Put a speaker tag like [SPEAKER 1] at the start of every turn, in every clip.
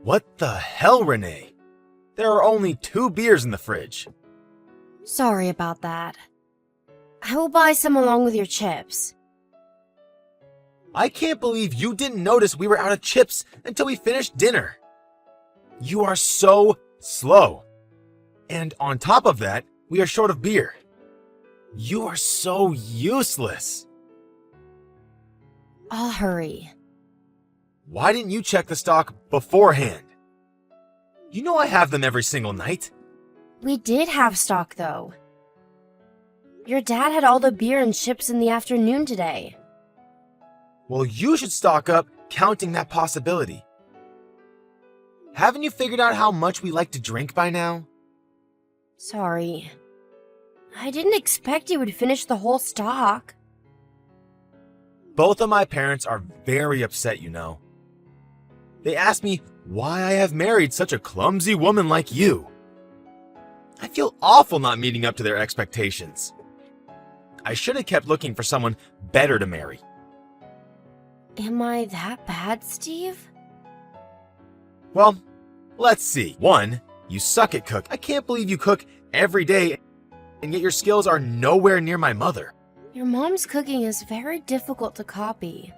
[SPEAKER 1] What the hell, Renee? There are only 2 beers in the fridge.
[SPEAKER 2] Sorry about that. I will buy some along with your chips.
[SPEAKER 1] I can't believe you didn't notice we were out of chips until we finished dinner. You are so slow. And on top of that, we are short of beer. You are so useless.
[SPEAKER 2] I'll hurry.
[SPEAKER 1] Why didn't you check the stock beforehand? You know I have them every single night.
[SPEAKER 2] We did have stock, though. Your dad had all the beer and chips in the afternoon today.
[SPEAKER 1] Well, you should stock up, counting that possibility. Haven't you figured out how much we like to drink by now?
[SPEAKER 2] Sorry. I didn't expect you would finish the whole stock.
[SPEAKER 1] Both of my parents are very upset, you know. They ask me why I have married such a clumsy woman like you. I feel awful not meeting up to their expectations. I should have kept looking for someone better to marry.
[SPEAKER 2] Am I that bad, Steve?
[SPEAKER 1] Well, let's see. 1, you suck at cook. I can't believe you cook every day, and yet your skills are nowhere near my mother.
[SPEAKER 2] Your mom's cooking is very difficult to copy.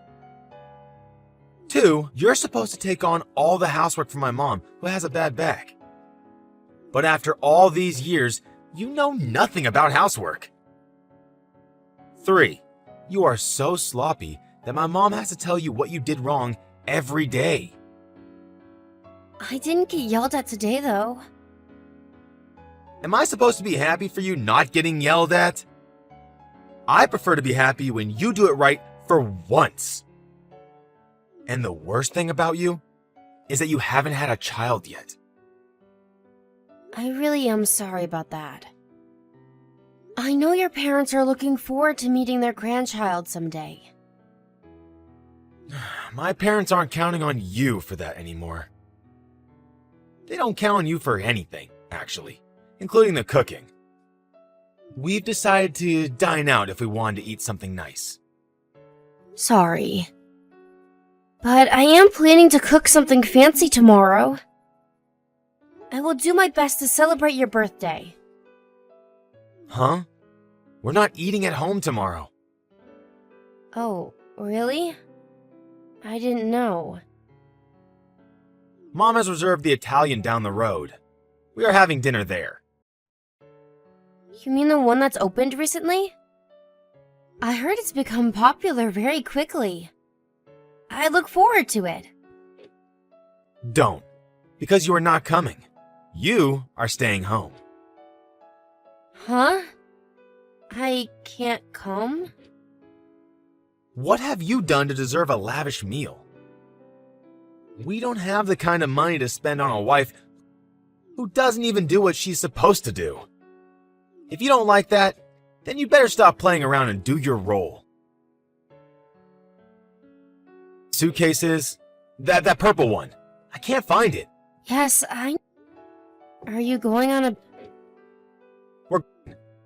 [SPEAKER 1] 2, you're supposed to take on all the housework for my mom, who has a bad back. But after all these years, you know nothing about housework. 3, you are so sloppy that my mom has to tell you what you did wrong every day.
[SPEAKER 2] I didn't get yelled at today, though.
[SPEAKER 1] Am I supposed to be happy for you not getting yelled at? I prefer to be happy when you do it right for once. And the worst thing about you is that you haven't had a child yet.
[SPEAKER 2] I really am sorry about that. I know your parents are looking forward to meeting their grandchild someday.
[SPEAKER 1] My parents aren't counting on you for that anymore. They don't count on you for anything, actually, including the cooking. We've decided to dine out if we wanted to eat something nice.
[SPEAKER 2] Sorry. But I am planning to cook something fancy tomorrow. I will do my best to celebrate your birthday.
[SPEAKER 1] Huh? We're not eating at home tomorrow.
[SPEAKER 2] Oh, really? I didn't know.
[SPEAKER 1] Mom has reserved the Italian down the road. We are having dinner there.
[SPEAKER 2] You mean the one that's opened recently? I heard it's become popular very quickly. I look forward to it.
[SPEAKER 1] Don't, because you are not coming. You are staying home.
[SPEAKER 2] Huh? I can't come?
[SPEAKER 1] What have you done to deserve a lavish meal? We don't have the kind of money to spend on a wife who doesn't even do what she's supposed to do. If you don't like that, then you better stop playing around and do your role. Suitcases? That purple one. I can't find it.
[SPEAKER 2] Yes, Are you going on a...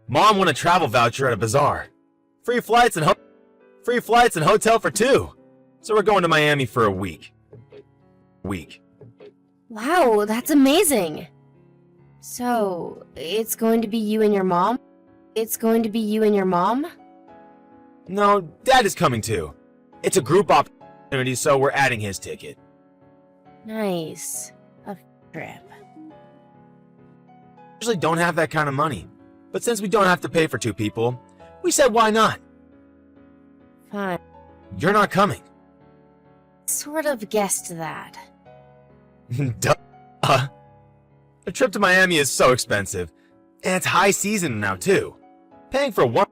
[SPEAKER 1] Mom won a travel voucher at a bazaar. Free flights and hotel for 2. So we're going to Miami for a week.
[SPEAKER 2] Wow, that's amazing. So, it's going to be you and your mom?
[SPEAKER 1] No, Dad is coming too. It's a group opportunity, so we're adding his ticket.
[SPEAKER 2] Nice. A trip.
[SPEAKER 1] Usually don't have that kind of money, but since we don't have to pay for 2 people, we said why not?
[SPEAKER 2] Fine.
[SPEAKER 1] You're not coming.
[SPEAKER 2] Sort of guessed that.
[SPEAKER 1] Duh. A trip to Miami is so expensive, and it's high season now too. Paying for one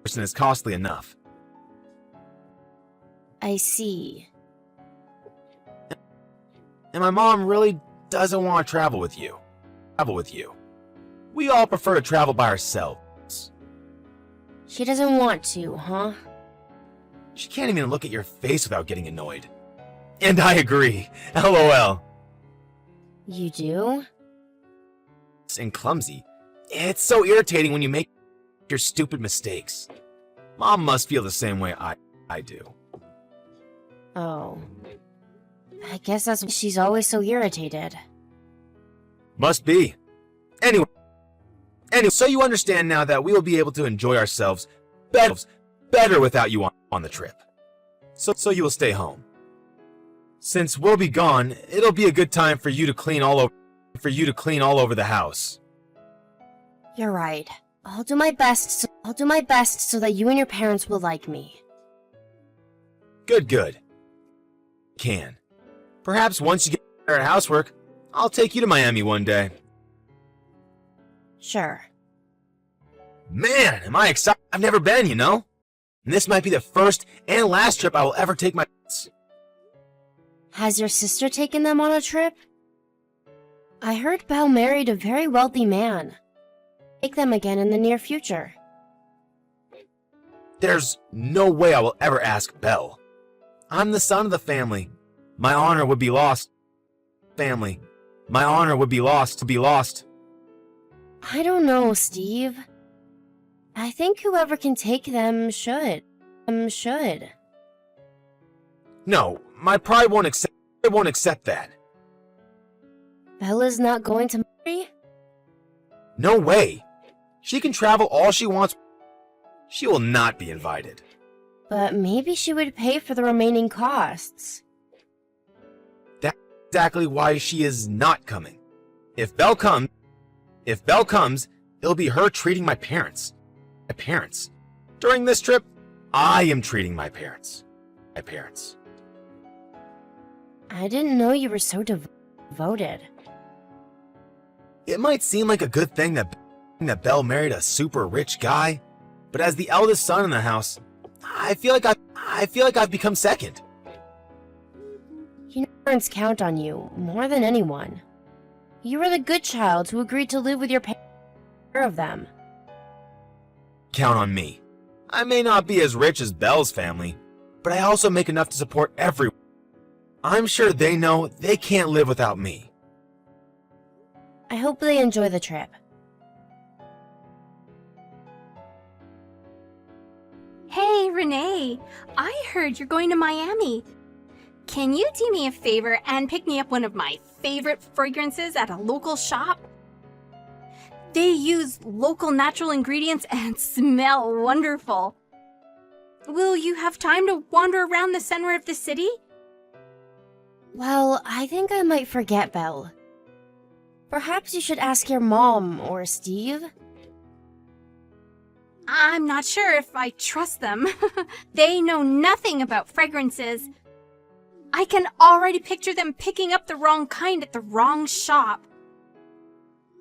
[SPEAKER 1] person is costly enough.
[SPEAKER 2] I see.
[SPEAKER 1] And my mom really doesn't want to travel with you. We all prefer to travel by ourselves.
[SPEAKER 2] She doesn't want to, huh?
[SPEAKER 1] She can't even look at your face without getting annoyed. And I agree. LOL.
[SPEAKER 2] You do?
[SPEAKER 1] And clumsy. It's so irritating when you make your stupid mistakes. Mom must feel the same way I do.
[SPEAKER 2] Oh. I guess that's why she's always so irritated.
[SPEAKER 1] Must be. Anyway, so you understand now that we will be able to enjoy ourselves better without you on the trip. So you will stay home. Since we'll be gone, it'll be a good time for you to clean all over the house.
[SPEAKER 2] You're right. I'll do my best so that you and your parents will like me.
[SPEAKER 1] Good. Can. Perhaps once you get better at housework, I'll take you to Miami one day.
[SPEAKER 2] Sure.
[SPEAKER 1] Man, am I excited. I've never been, you know? And this might be the first and last trip I will ever take my parents.
[SPEAKER 2] Has your sister taken them on a trip? I heard Belle married a very wealthy man. Take them again in the near future.
[SPEAKER 1] There's no way I will ever ask Belle. I'm the son of the family. My honor would be lost. Family. My honor would be lost.
[SPEAKER 2] I don't know, Steve. I think whoever can take them should.
[SPEAKER 1] No, my pride won't accept that.
[SPEAKER 2] Bella's not going to marry?
[SPEAKER 1] No way. She can travel all she wants. She will not be invited.
[SPEAKER 2] But maybe she would pay for the remaining costs.
[SPEAKER 1] That's exactly why she is not coming. If Belle comes, it'll be her treating my parents. During this trip, I am treating my parents.
[SPEAKER 2] I didn't know you were so devoted.
[SPEAKER 1] It might seem like a good thing that Belle married a super rich guy, but as the eldest son in the house, I feel like I've become second.
[SPEAKER 2] Your parents count on you more than anyone. You were the good child who agreed to live with your parents and take care of them.
[SPEAKER 1] Count on me. I may not be as rich as Belle's family, but I also make enough to support everyone. I'm sure they know they can't live without me.
[SPEAKER 2] I hope they enjoy the trip.
[SPEAKER 3] Hey, Renee, I heard you're going to Miami. Can you do me a favor and pick me up one of my favorite fragrances at a local shop? They use local natural ingredients and smell wonderful. Will you have time to wander around the center of the city?
[SPEAKER 2] Well, I think I might forget, Belle. Perhaps you should ask your mom or Steve.
[SPEAKER 3] I'm not sure if I trust them. They know nothing about fragrances. I can already picture them picking up the wrong kind at the wrong shop.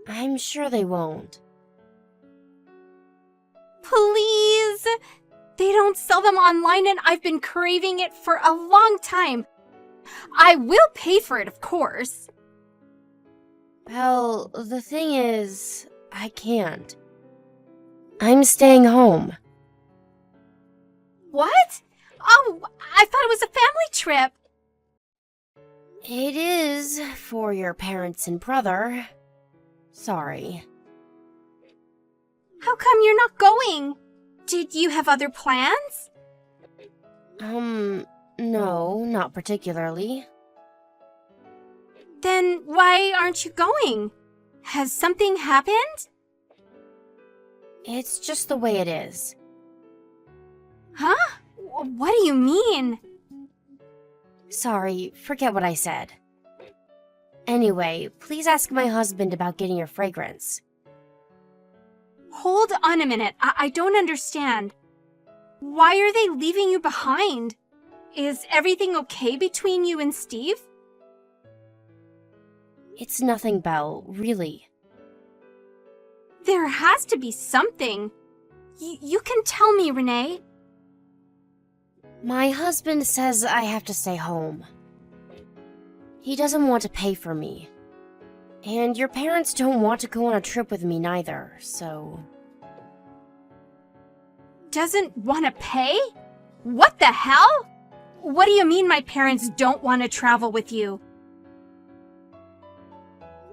[SPEAKER 2] I'm sure they won't.
[SPEAKER 3] Please! They don't sell them online and I've been craving it for a long time. I will pay for it, of course.
[SPEAKER 2] Well, the thing is, I can't. I'm staying home.
[SPEAKER 3] What? Oh, I thought it was a family trip.
[SPEAKER 2] It is for your parents and brother. Sorry.
[SPEAKER 3] How come you're not going? Did you have other plans?
[SPEAKER 2] No, not particularly.
[SPEAKER 3] Then why aren't you going? Has something happened?
[SPEAKER 2] It's just the way it is.
[SPEAKER 3] Huh? What do you mean?
[SPEAKER 2] Sorry, forget what I said. Anyway, please ask my husband about getting your fragrance.
[SPEAKER 3] Hold on a minute. I don't understand. Why are they leaving you behind? Is everything okay between you and Steve?
[SPEAKER 2] It's nothing, Belle, really.
[SPEAKER 3] There has to be something. You can tell me, Renee.
[SPEAKER 2] My husband says I have to stay home. He doesn't want to pay for me. And your parents don't want to go on a trip with me neither, so...
[SPEAKER 3] Doesn't want to pay? What the hell? What do you mean my parents don't want to travel with you?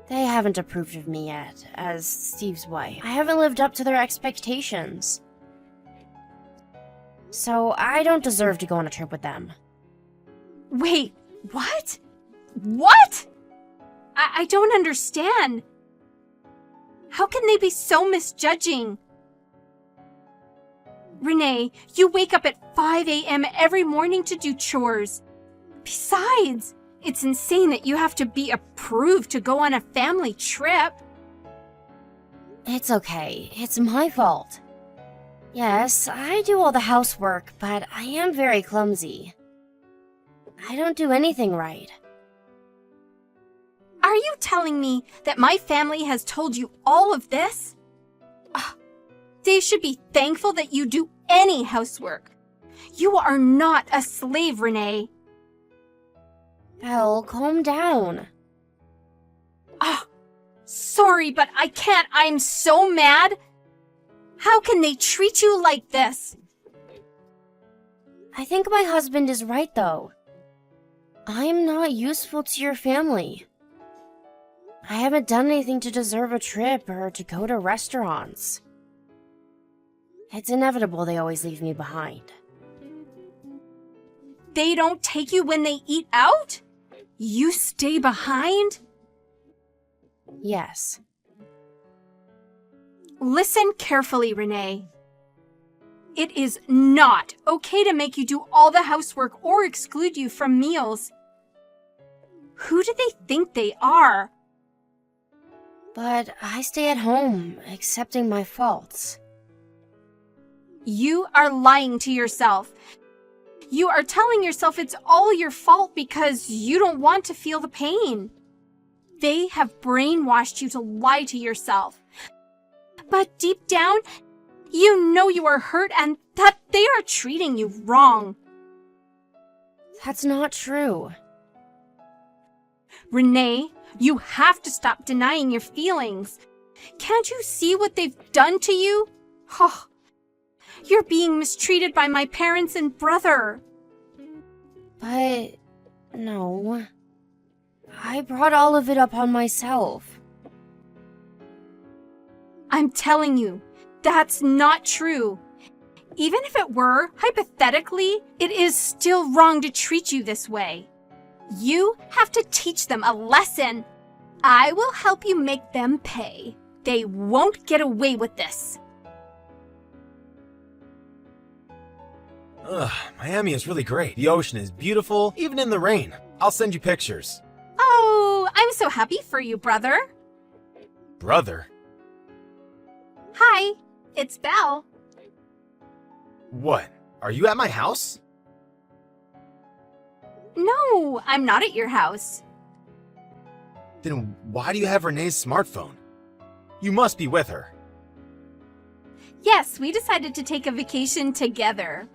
[SPEAKER 2] They haven't approved of me yet, as Steve's wife. I haven't lived up to their expectations. So I don't deserve to go on a trip with them.
[SPEAKER 3] Wait, what? What? I don't understand. How can they be so misjudging? Renee, you wake up at 5 a.m. every morning to do chores. Besides, it's insane that you have to be approved to go on a family trip.
[SPEAKER 2] It's okay. It's my fault. Yes, I do all the housework, but I am very clumsy. I don't do anything right.
[SPEAKER 3] Are you telling me that my family has told you all of this? They should be thankful that you do any housework. You are not a slave, Renee.
[SPEAKER 2] Belle, calm down.
[SPEAKER 3] Sorry, but I can't. I'm so mad. How can they treat you like this?
[SPEAKER 2] I think my husband is right, though. I am not useful to your family. I haven't done anything to deserve a trip or to go to restaurants. It's inevitable they always leave me behind.
[SPEAKER 3] They don't take you when they eat out? You stay behind?
[SPEAKER 2] Yes.
[SPEAKER 3] Listen carefully, Renee. It is not okay to make you do all the housework or exclude you from meals. Who do they think they are?
[SPEAKER 2] But I stay at home, accepting my faults.
[SPEAKER 3] You are lying to yourself. You are telling yourself it's all your fault because you don't want to feel the pain. They have brainwashed you to lie to yourself. But deep down, you know you are hurt and that they are treating you wrong.
[SPEAKER 2] That's not true.
[SPEAKER 3] Renee, you have to stop denying your feelings. Can't you see what they've done to you? Oh, you're being mistreated by my parents and brother.
[SPEAKER 2] But no. I brought all of it up on myself.
[SPEAKER 3] I'm telling you, that's not true. Even if it were, hypothetically, it is still wrong to treat you this way. You have to teach them a lesson. I will help you make them pay. They won't get away with this.
[SPEAKER 1] Miami is really great. The ocean is beautiful, even in the rain. I'll send you pictures.
[SPEAKER 3] Oh, I'm so happy for you, brother.
[SPEAKER 1] Brother?
[SPEAKER 3] Hi, it's Belle.
[SPEAKER 1] What? Are you at my house?
[SPEAKER 3] No, I'm not at your house.
[SPEAKER 1] Then why do you have Renee's smartphone? You must be with her.
[SPEAKER 3] Yes, we decided to take a vacation together.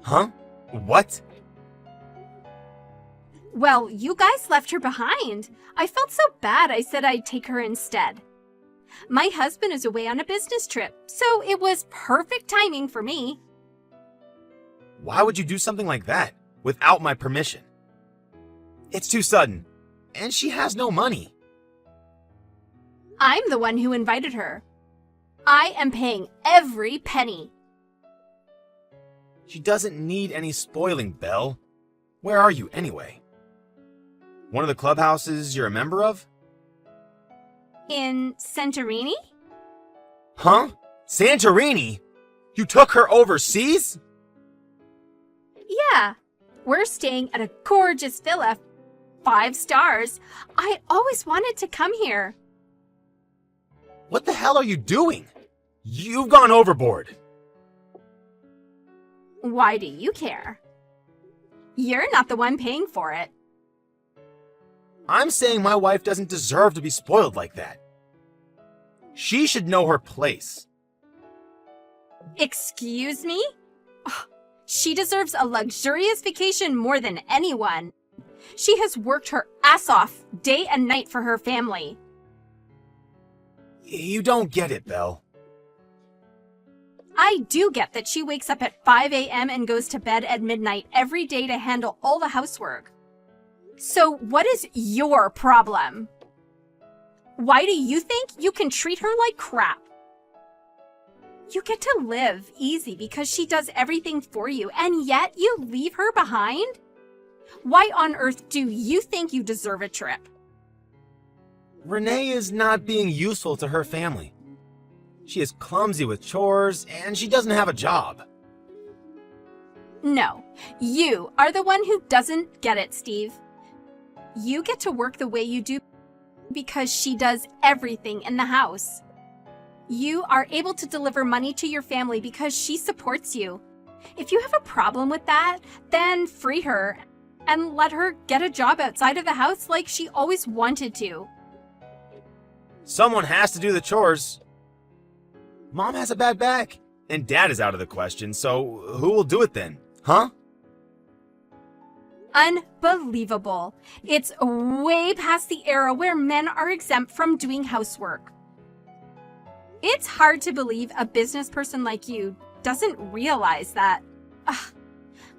[SPEAKER 1] Huh? What?
[SPEAKER 3] Well, you guys left her behind. I felt so bad I said I'd take her instead. My husband is away on a business trip, so it was perfect timing for me.
[SPEAKER 1] Why would you do something like that without my permission? It's too sudden, and she has no money.
[SPEAKER 3] I'm the one who invited her. I am paying every penny.
[SPEAKER 1] She doesn't need any spoiling, Belle. Where are you, anyway? One of the clubhouses you're a member of?
[SPEAKER 3] In Santorini?
[SPEAKER 1] Huh? Santorini? You took her overseas?
[SPEAKER 3] Yeah. We're staying at a gorgeous villa. 5 stars. I always wanted to come here.
[SPEAKER 1] What the hell are you doing? You've gone overboard.
[SPEAKER 3] Why do you care? You're not the one paying for it.
[SPEAKER 1] I'm saying my wife doesn't deserve to be spoiled like that. She should know her place.
[SPEAKER 3] Excuse me? Ugh, she deserves a luxurious vacation more than anyone. She has worked her ass off day and night for her family.
[SPEAKER 1] You don't get it, Belle.
[SPEAKER 3] I do get that she wakes up at 5 a.m. and goes to bed at midnight every day to handle all the housework. So what is your problem? Why do you think you can treat her like crap? You get to live easy because she does everything for you, and yet you leave her behind? Why on earth do you think you deserve a trip?
[SPEAKER 1] Renee is not being useful to her family. She is clumsy with chores, and she doesn't have a job.
[SPEAKER 3] No, you are the one who doesn't get it, Steve. You get to work the way you do because she does everything in the house. You are able to deliver money to your family because she supports you. If you have a problem with that, then free her and let her get a job outside of the house like she always wanted to.
[SPEAKER 1] Someone has to do the chores. Mom has a bad back, and Dad is out of the question, so who will do it then? Huh?
[SPEAKER 3] Unbelievable. It's way past the era where men are exempt from doing housework. It's hard to believe a business person like you doesn't realize that. Ugh,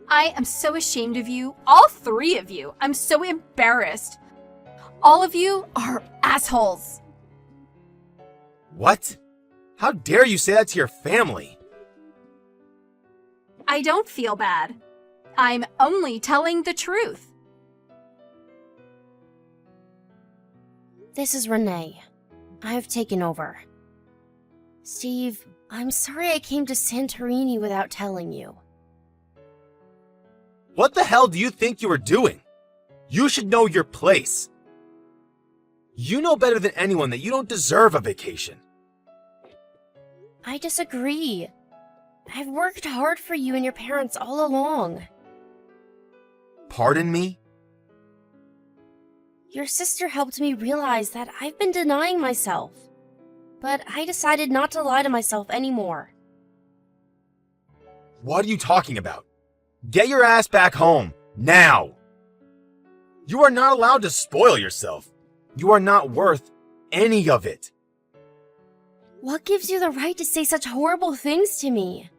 [SPEAKER 3] I am so ashamed of you, all three of you. I'm so embarrassed. All of you are assholes.
[SPEAKER 1] What? How dare you say that to your family?
[SPEAKER 3] I don't feel bad. I'm only telling the truth.
[SPEAKER 2] This is Renee. I've taken over. Steve, I'm sorry I came to Santorini without telling you.
[SPEAKER 1] What the hell do you think you were doing? You should know your place. You know better than anyone that you don't deserve a vacation.
[SPEAKER 2] I disagree. I've worked hard for you and your parents all along.
[SPEAKER 1] Pardon me?
[SPEAKER 2] Your sister helped me realize that I've been denying myself. But I decided not to lie to myself anymore.
[SPEAKER 1] What are you talking about? Get your ass back home, now! You are not allowed to spoil yourself. You are not worth any of it.
[SPEAKER 2] What gives you the right to say such horrible things to me?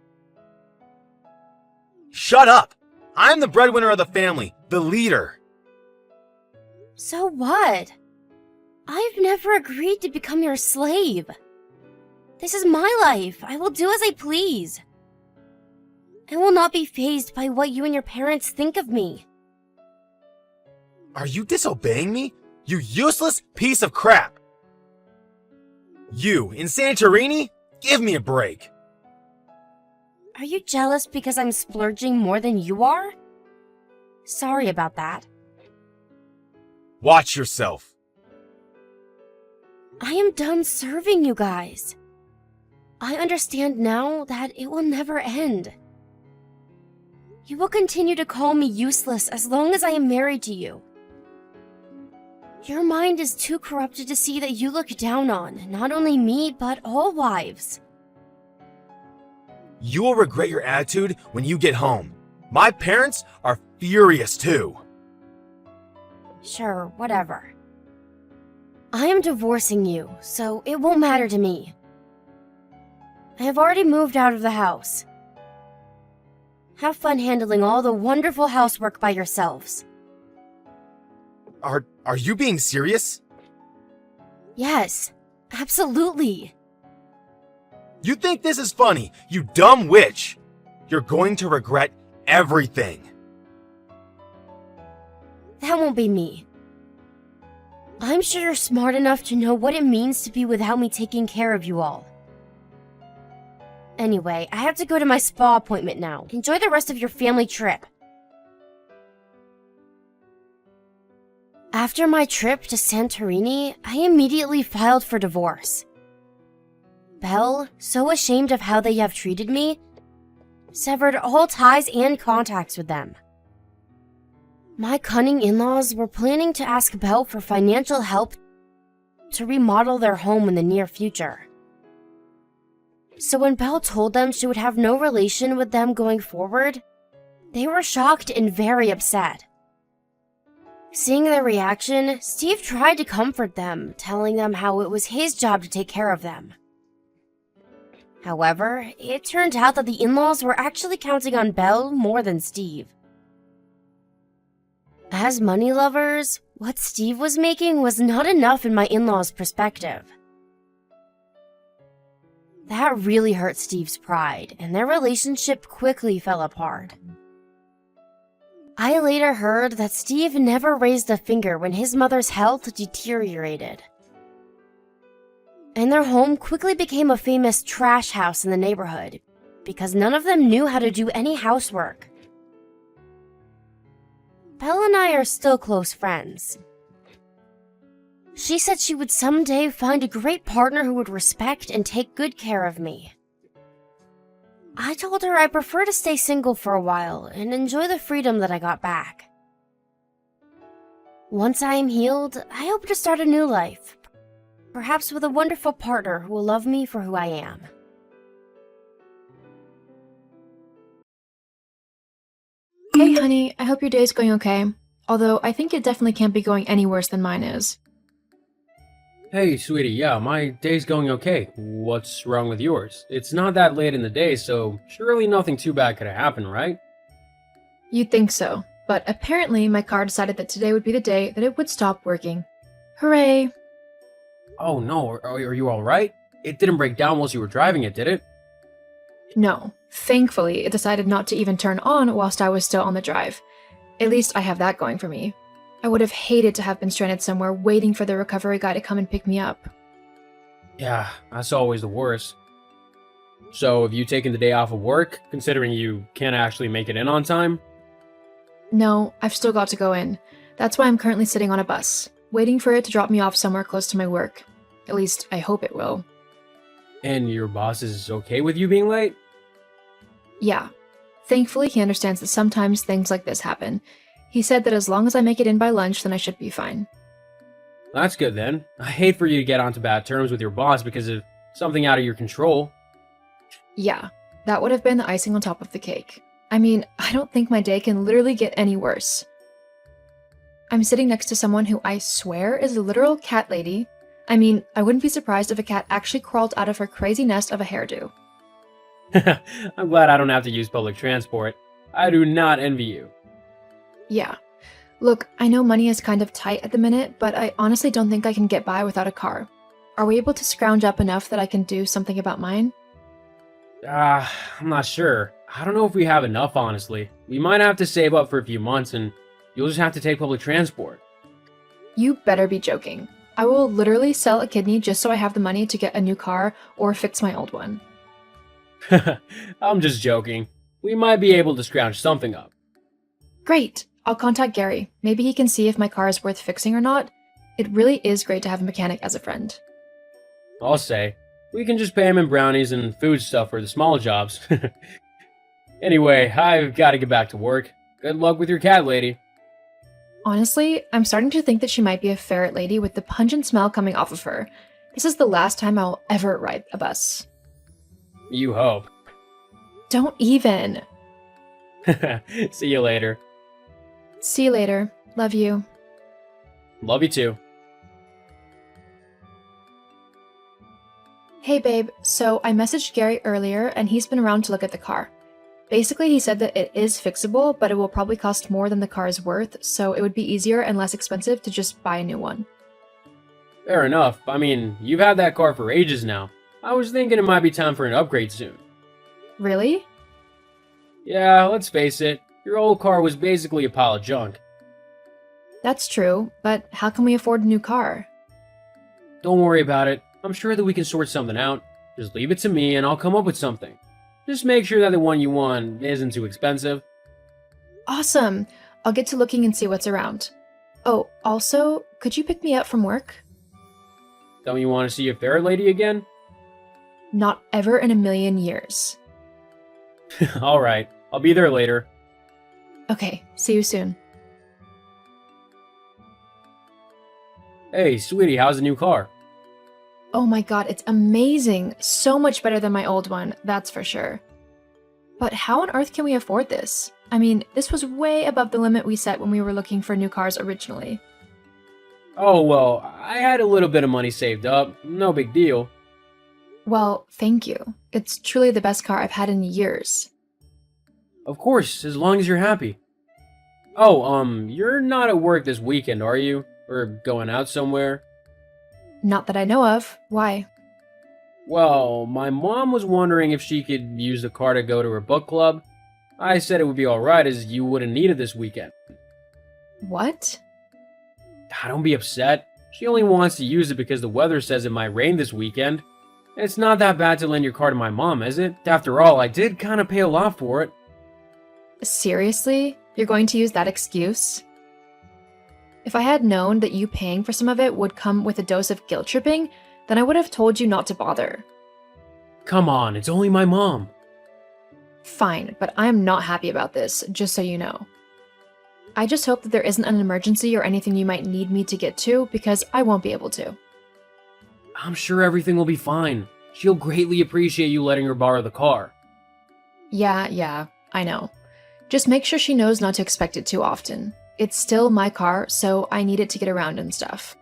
[SPEAKER 1] Shut up! I'm the breadwinner of the family, the leader.
[SPEAKER 2] So what? I've never agreed to become your slave. This is my life. I will do as I please. I will not be fazed by what you and your parents think of me.
[SPEAKER 1] Are you disobeying me? You useless piece of crap! You, in Santorini? Give me a break.
[SPEAKER 2] Are you jealous because I'm splurging more than you are? Sorry about that.
[SPEAKER 1] Watch yourself.
[SPEAKER 2] I am done serving you guys. I understand now that it will never end. You will continue to call me useless as long as I am married to you. Your mind is too corrupted to see that you look down on not only me, but all wives.
[SPEAKER 1] You will regret your attitude when you get home. My parents are furious too.
[SPEAKER 2] Sure, whatever. I am divorcing you, so it won't matter to me. I have already moved out of the house. Have fun handling all the wonderful housework by yourselves.
[SPEAKER 1] Are you being serious?
[SPEAKER 2] Yes, absolutely.
[SPEAKER 1] You think this is funny, you dumb witch! You're going to regret everything.
[SPEAKER 2] That won't be me. I'm sure you're smart enough to know what it means to be without me taking care of you all. Anyway, I have to go to my spa appointment now. Enjoy the rest of your family trip. After my trip to Santorini, I immediately filed for divorce. Belle, so ashamed of how they have treated me, severed all ties and contacts with them. My cunning in-laws were planning to ask Belle for financial help to remodel their home in the near future. So when Belle told them she would have no relation with them going forward, they were shocked and very upset. Seeing their reaction, Steve tried to comfort them, telling them how it was his job to take care of them. However, it turned out that the in-laws were actually counting on Belle more than Steve. As money lovers, what Steve was making was not enough in my in-laws' perspective. That really hurt Steve's pride, and their relationship quickly fell apart. I later heard that Steve never raised a finger when his mother's health deteriorated. And their home quickly became a famous trash house in the neighborhood because none of them knew how to do any housework. Belle and I are still close friends. She said she would someday find a great partner who would respect and take good care of me. I told her I prefer to stay single for a while and enjoy the freedom that I got back. Once I am healed, I hope to start a new life, perhaps with a wonderful partner who will love me for who I am.
[SPEAKER 4] Hey honey, I hope your day's going okay. Although I think it definitely can't be going any worse than mine is.
[SPEAKER 5] Hey, sweetie, yeah, my day's going okay. What's wrong with yours? It's not that late in the day, so surely nothing too bad could have happened, right?
[SPEAKER 4] You'd think so, but apparently my car decided that today would be the day that it would stop working. Hooray!
[SPEAKER 5] Oh no, are you alright? It didn't break down whilst you were driving it, did it?
[SPEAKER 4] No, thankfully it decided not to even turn on whilst I was still on the drive. At least I have that going for me. I would have hated to have been stranded somewhere waiting for the recovery guy to come and pick me up.
[SPEAKER 5] Yeah, that's always the worst. So, have you taken the day off of work, considering you can't actually make it in on time?
[SPEAKER 4] No, I've still got to go in. That's why I'm currently sitting on a bus, waiting for it to drop me off somewhere close to my work. At least, I hope it will.
[SPEAKER 5] And your boss is okay with you being late?
[SPEAKER 4] Yeah. Thankfully, he understands that sometimes things like this happen. He said that as long as I make it in by lunch, then I should be fine.
[SPEAKER 5] That's good then. I hate for you to get onto bad terms with your boss because of something out of your control.
[SPEAKER 4] Yeah, that would have been the icing on top of the cake. I mean, I don't think my day can literally get any worse. I'm sitting next to someone who I swear is a literal cat lady. I mean, I wouldn't be surprised if a cat actually crawled out of her crazy nest of a hairdo.
[SPEAKER 5] I'm glad I don't have to use public transport. I do not envy you.
[SPEAKER 4] Yeah. Look, I know money is kind of tight at the minute, but I honestly don't think I can get by without a car. Are we able to scrounge up enough that I can do something about mine?
[SPEAKER 5] I'm not sure. I don't know if we have enough, honestly. We might have to save up for a few months and you'll just have to take public transport.
[SPEAKER 4] You better be joking. I will literally sell a kidney just so I have the money to get a new car or fix my old one.
[SPEAKER 5] I'm just joking. We might be able to scrounge something up.
[SPEAKER 4] Great! I'll contact Gary. Maybe he can see if my car is worth fixing or not. It really is great to have a mechanic as a friend.
[SPEAKER 5] I'll say. We can just pay him in brownies and food stuff for the small jobs. Anyway, I've got to get back to work. Good luck with your cat lady.
[SPEAKER 4] Honestly, I'm starting to think that she might be a ferret lady with the pungent smell coming off of her. This is the last time I'll ever ride a bus.
[SPEAKER 5] You hope.
[SPEAKER 4] Don't even.
[SPEAKER 5] See you later.
[SPEAKER 4] See you later. Love you.
[SPEAKER 5] Love you too.
[SPEAKER 4] Hey babe, so I messaged Gary earlier and he's been around to look at the car. Basically, he said that it is fixable, but it will probably cost more than the car is worth, so it would be easier and less expensive to just buy a new one.
[SPEAKER 5] Fair enough. I mean, you've had that car for ages now. I was thinking it might be time for an upgrade soon.
[SPEAKER 4] Really?
[SPEAKER 5] Yeah, let's face it. Your old car was basically a pile of junk.
[SPEAKER 4] That's true, but how can we afford a new car?
[SPEAKER 5] Don't worry about it. I'm sure that we can sort something out. Just leave it to me and I'll come up with something. Just make sure that the one you want isn't too expensive.
[SPEAKER 4] Awesome! I'll get to looking and see what's around. Oh, also, could you pick me up from work?
[SPEAKER 5] Don't you want to see a ferret lady again?
[SPEAKER 4] Not ever in a million years.
[SPEAKER 5] Alright, I'll be there later.
[SPEAKER 4] Okay, see you soon.
[SPEAKER 5] Hey, sweetie, how's the new car?
[SPEAKER 4] Oh my god, it's amazing! So much better than my old one, that's for sure. But how on earth can we afford this? I mean, this was way above the limit we set when we were looking for new cars originally.
[SPEAKER 5] Oh, well, I had a little bit of money saved up. No big deal.
[SPEAKER 4] Well, thank you. It's truly the best car I've had in years.
[SPEAKER 5] Of course, as long as you're happy. Oh, you're not at work this weekend, are you? Or going out somewhere?
[SPEAKER 4] Not that I know of. Why?
[SPEAKER 5] Well, my mom was wondering if she could use the car to go to her book club. I said it would be alright as you wouldn't need it this weekend.
[SPEAKER 4] What?
[SPEAKER 5] Don't be upset. She only wants to use it because the weather says it might rain this weekend. It's not that bad to lend your car to my mom, is it? After all, I did kind of pay a lot for it.
[SPEAKER 4] Seriously? You're going to use that excuse? If I had known that you paying for some of it would come with a dose of guilt tripping, then I would have told you not to bother.
[SPEAKER 5] Come on, it's only my mom.
[SPEAKER 4] Fine, but I am not happy about this, just so you know. I just hope that there isn't an emergency or anything you might need me to get to, because I won't be able to.
[SPEAKER 5] I'm sure everything will be fine. She'll greatly appreciate you letting her borrow the car.
[SPEAKER 4] Yeah, I know. Just make sure she knows not to expect it too often. It's still my car, so I need it to get around and stuff.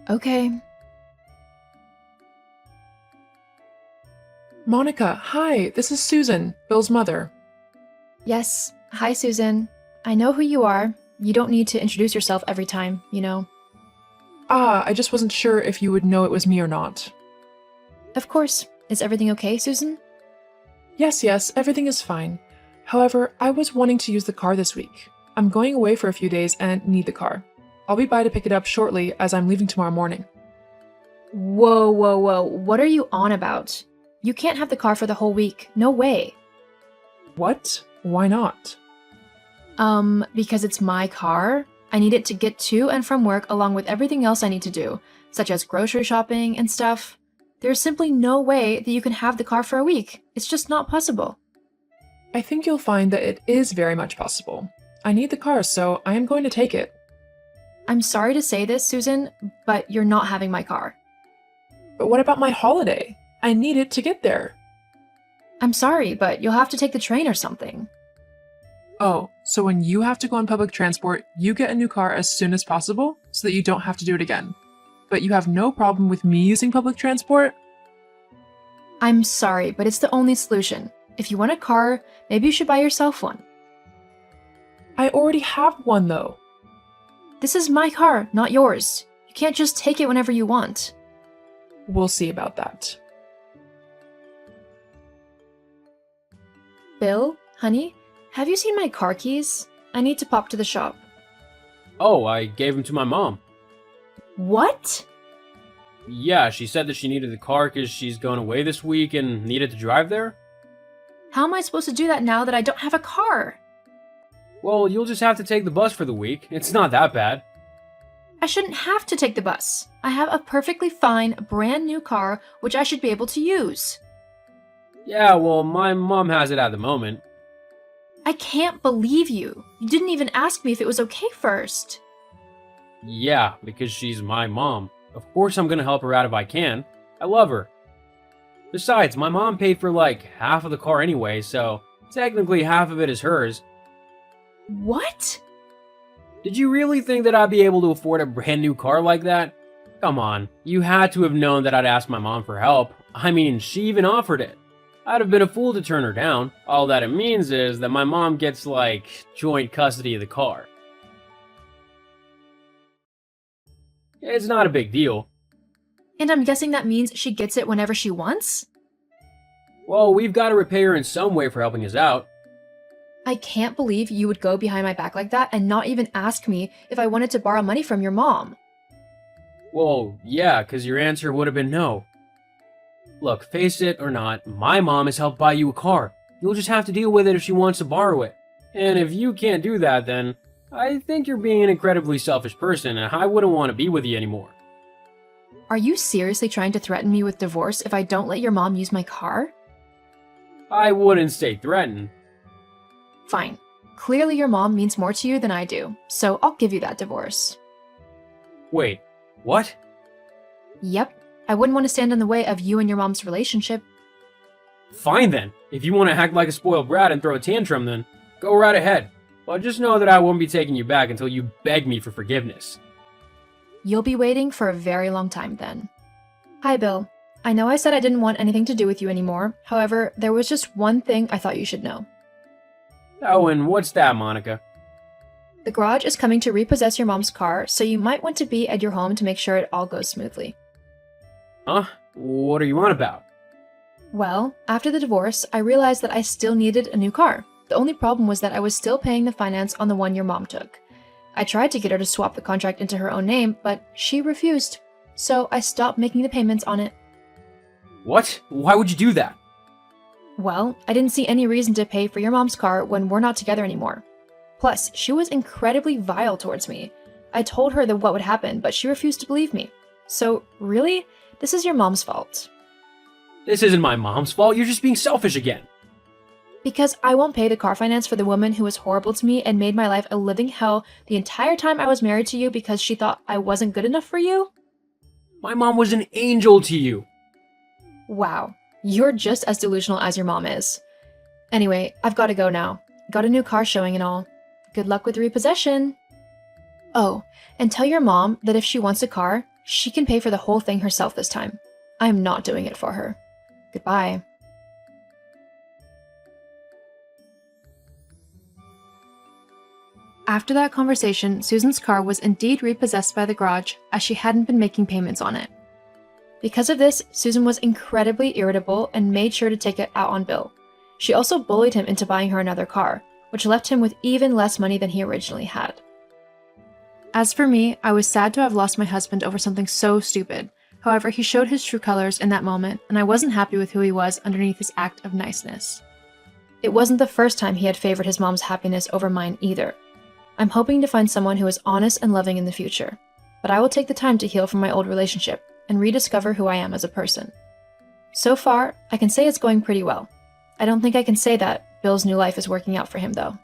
[SPEAKER 4] Okay.
[SPEAKER 6] Monica, hi, this is Susan, Bill's mother.
[SPEAKER 4] Yes. Hi, Susan. I know who you are. You don't need to introduce yourself every time, you know.
[SPEAKER 6] I just wasn't sure if you would know it was me or not.
[SPEAKER 4] Of course. Is everything okay, Susan?
[SPEAKER 6] Yes, everything is fine. However, I was wanting to use the car this week. I'm going away for a few days and need the car. I'll be by to pick it up shortly as I'm leaving tomorrow morning.
[SPEAKER 4] Whoa. What are you on about? You can't have the car for the whole week. No way.
[SPEAKER 6] What? Why not?
[SPEAKER 4] Because it's my car. I need it to get to and from work along with everything else I need to do, such as grocery shopping and stuff. There's simply no way that you can have the car for a week. It's just not possible.
[SPEAKER 6] I think you'll find that it is very much possible. I need the car, so I am going to take it.
[SPEAKER 4] I'm sorry to say this, Susan, but you're not having my car.
[SPEAKER 6] But what about my holiday? I need it to get there.
[SPEAKER 4] I'm sorry, but you'll have to take the train or something.
[SPEAKER 6] Oh, so when you have to go on public transport, you get a new car as soon as possible so that you don't have to do it again. But you have no problem with me using public transport?
[SPEAKER 4] I'm sorry, but it's the only solution. If you want a car, maybe you should buy yourself one.
[SPEAKER 6] I already have one though.
[SPEAKER 4] This is my car, not yours. You can't just take it whenever you want.
[SPEAKER 6] We'll see about that.
[SPEAKER 4] Bill, honey, have you seen my car keys? I need to pop to the shop.
[SPEAKER 5] Oh, I gave them to my mom.
[SPEAKER 4] What?
[SPEAKER 5] Yeah, she said that she needed the car because she's going away this week and needed to drive there.
[SPEAKER 4] How am I supposed to do that now that I don't have a car?
[SPEAKER 5] Well, you'll just have to take the bus for the week. It's not that bad.
[SPEAKER 4] I shouldn't have to take the bus. I have a perfectly fine, brand new car which I should be able to use.
[SPEAKER 5] Yeah, well, my mom has it at the moment.
[SPEAKER 4] I can't believe you. You didn't even ask me if it was okay first.
[SPEAKER 5] Yeah, because she's my mom. Of course I'm gonna help her out if I can. I love her. Besides, my mom paid for like half of the car anyway, so technically half of it is hers.
[SPEAKER 4] What?
[SPEAKER 5] Did you really think that I'd be able to afford a brand new car like that? Come on, you had to have known that I'd ask my mom for help. I mean, she even offered it. I'd have been a fool to turn her down. All that it means is that my mom gets, like, joint custody of the car. It's not a big deal.
[SPEAKER 4] And I'm guessing that means she gets it whenever she wants?
[SPEAKER 5] Well, we've got to repay her in some way for helping us out.
[SPEAKER 4] I can't believe you would go behind my back like that and not even ask me if I wanted to borrow money from your mom.
[SPEAKER 5] Well, yeah, because your answer would have been no. Look, face it or not, my mom has helped buy you a car. You'll just have to deal with it if she wants to borrow it. And if you can't do that, then I think you're being an incredibly selfish person, and I wouldn't want to be with you anymore.
[SPEAKER 4] Are you seriously trying to threaten me with divorce if I don't let your mom use my car?
[SPEAKER 5] I wouldn't say threaten.
[SPEAKER 4] Fine. Clearly your mom means more to you than I do, so I'll give you that divorce.
[SPEAKER 5] Wait, what?
[SPEAKER 4] Yep. I wouldn't want to stand in the way of you and your mom's relationship.
[SPEAKER 5] Fine then. If you want to act like a spoiled brat and throw a tantrum, then go right ahead. But just know that I won't be taking you back until you beg me for forgiveness.
[SPEAKER 4] You'll be waiting for a very long time then. Hi, Bill. I know I said I didn't want anything to do with you anymore. However, there was just one thing I thought you should know.
[SPEAKER 5] Oh, and what's that, Monica?
[SPEAKER 4] The garage is coming to repossess your mom's car, so you might want to be at your home to make sure it all goes smoothly.
[SPEAKER 5] Huh? What are you on about?
[SPEAKER 4] Well, after the divorce, I realized that I still needed a new car. The only problem was that I was still paying the finance on the one your mom took. I tried to get her to swap the contract into her own name, but she refused. So I stopped making the payments on it.
[SPEAKER 5] What? Why would you do that?
[SPEAKER 4] Well, I didn't see any reason to pay for your mom's car when we're not together anymore. Plus, she was incredibly vile towards me. I told her that what would happen, but she refused to believe me. So, really? This is your mom's fault.
[SPEAKER 5] This isn't my mom's fault. You're just being selfish again.
[SPEAKER 4] Because I won't pay the car finance for the woman who was horrible to me and made my life a living hell the entire time I was married to you because she thought I wasn't good enough for you?
[SPEAKER 5] My mom was an angel to you.
[SPEAKER 4] Wow, you're just as delusional as your mom is. Anyway, I've got to go now. Got a new car showing and all. Good luck with repossession. Oh, and tell your mom that if she wants a car, she can pay for the whole thing herself this time. I am not doing it for her. Goodbye. After that conversation, Susan's car was indeed repossessed by the garage as she hadn't been making payments on it. Because of this, Susan was incredibly irritable and made sure to take it out on Bill. She also bullied him into buying her another car, which left him with even less money than he originally had. As for me, I was sad to have lost my husband over something so stupid. However, he showed his true colors in that moment, and I wasn't happy with who he was underneath his act of niceness. It wasn't the first time he had favored his mom's happiness over mine either. I'm hoping to find someone who is honest and loving in the future, but I will take the time to heal from my old relationship and rediscover who I am as a person. So far, I can say it's going pretty well. I don't think I can say that Bill's new life is working out for him, though.